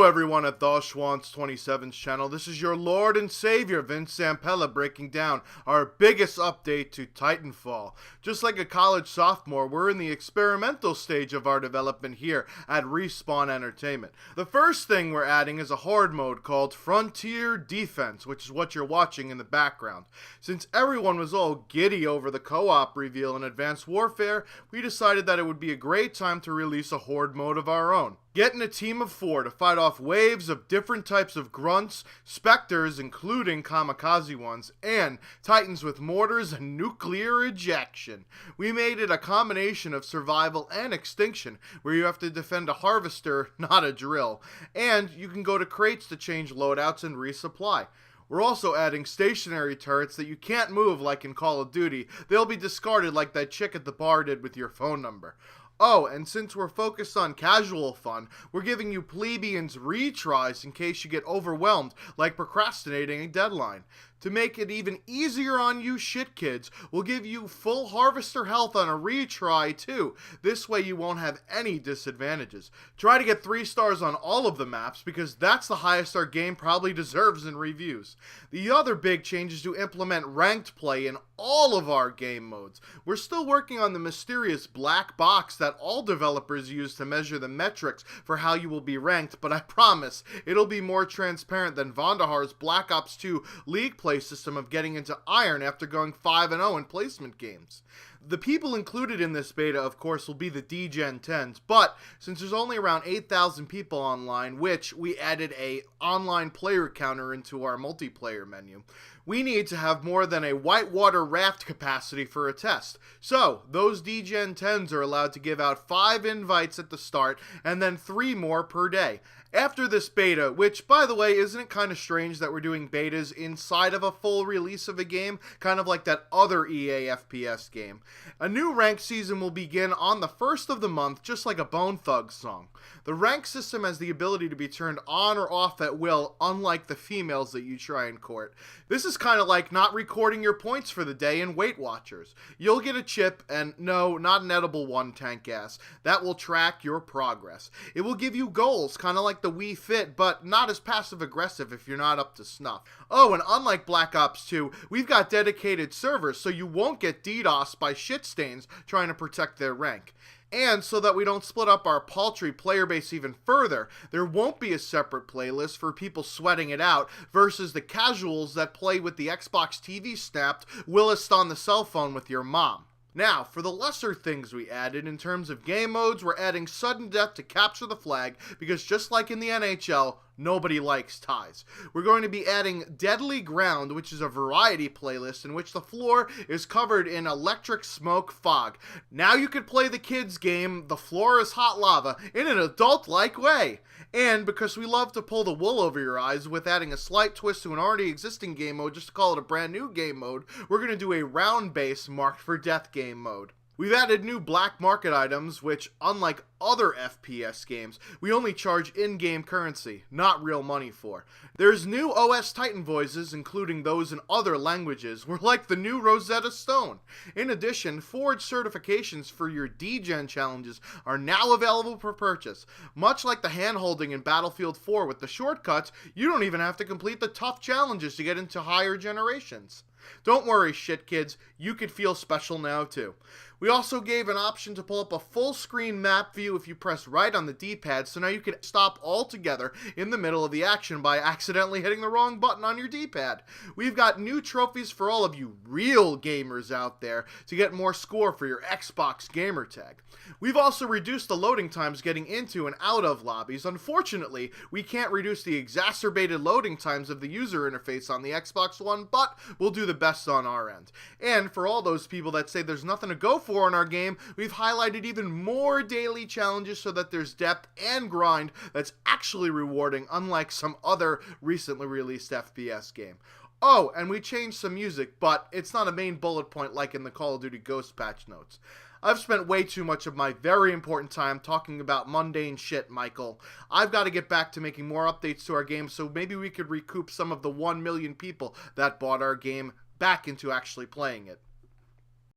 Hello everyone at the Schwantz27's channel. This is your Lord and Savior, Vince Zampella, breaking down our biggest update to Titanfall. Just like a college sophomore, we're in the experimental stage of our development here at Respawn Entertainment. The first thing we're adding is a horde mode called Frontier Defense, which is what you're watching in the background. Since everyone was all giddy over the co-op reveal in Advanced Warfare, we decided that it would be a great time to release a horde mode of our own. Get in a team of 4 to fight off waves of different types of grunts, specters including kamikaze ones, and titans with mortars and nuclear ejection. We made it a combination of survival and extinction, where you have to defend a harvester, not a drill, and you can go to crates to change loadouts and resupply. We're also adding stationary turrets that you can't move like in Call of Duty. They'll be discarded like that chick at the bar did with your phone number. Oh, and since we're focused on casual fun, we're giving you plebeians retries in case you get overwhelmed, like procrastinating a deadline. To make it even easier on you shit kids, we'll give you full harvester health on a retry too. This way you won't have any disadvantages. Try to get 3 stars on all of the maps because that's the highest our game probably deserves in reviews. The other big change is to implement ranked play in all of our game modes. We're still working on the mysterious black box that all developers use to measure the metrics for how you will be ranked, but I promise it'll be more transparent than Vondahar's Black Ops 2 League play system of getting into Iron after going 5-0 in placement games. The people included in this beta, of course, will be the DGen 10s, but since there's only around 8,000 people online, which we added a online player counter into our multiplayer menu, we need to have more than a whitewater raft capacity for a test. So, those DGen 10s are allowed to give out 5 invites at the start, and then 3 more per day. After this beta, which, by the way, isn't it kind of strange that we're doing betas inside of a full release of a game, kind of like that other EA FPS game, a new rank season will begin on the 1st of the month, just like a Bone Thugs song. The rank system has the ability to be turned on or off at will, unlike the females that you try and court. This is kind of like not recording your points for the day in Weight Watchers. You'll get a chip, and no, not an edible one, tank ass, that will track your progress. It will give you goals, kind of like the Wii Fit, but not as passive-aggressive if you're not up to snuff. Oh, and unlike Black Ops 2, we've got dedicated servers, so you won't get DDoS by shitstains trying to protect their rank. And so that we don't split up our paltry player base even further, there won't be a separate playlist for people sweating it out versus the casuals that play with the Xbox TV snapped whilst on the cell phone with your mom. Now, for the lesser things we added in terms of game modes, we're adding sudden death to capture the flag because just like in the NHL, nobody likes ties. We're going to be adding Deadly Ground, which is a variety playlist in which the floor is covered in electric smoke fog. Now you could play the kids game, The Floor is Hot Lava, in an adult-like way. And because we love to pull the wool over your eyes with adding a slight twist to an already existing game mode just to call it a brand new game mode, we're going to do a round base marked for death game mode. We've added new black market items, which, unlike other FPS games, we only charge in-game currency, not real money for. There's new OS Titan voices, including those in other languages. We're like the new Rosetta Stone. In addition, Forge certifications for your DGen challenges are now available for purchase. Much like the hand-holding in Battlefield 4 with the shortcuts, you don't even have to complete the tough challenges to get into higher generations. Don't worry, shit kids, you could feel special now too. We also gave an option to pull up a full screen map view if you press right on the D-pad, so now you can stop altogether in the middle of the action by accidentally hitting the wrong button on your D-pad. We've got new trophies for all of you real gamers out there to get more score for your Xbox gamer tag. We've also reduced the loading times getting into and out of lobbies. Unfortunately, we can't reduce the exacerbated loading times of the user interface on the Xbox One, but we'll do the best on our end. And for all those people that say there's nothing to go for in our game, we've highlighted even more daily challenges so that there's depth and grind that's actually rewarding, unlike some other recently released FPS game. Oh, and we changed some music, but it's not a main bullet point like in the Call of Duty Ghost patch notes. I've spent way too much of my very important time talking about mundane shit, Michael. I've got to get back to making more updates to our game, so maybe we could recoup some of the 1 million people that bought our game back into actually playing it.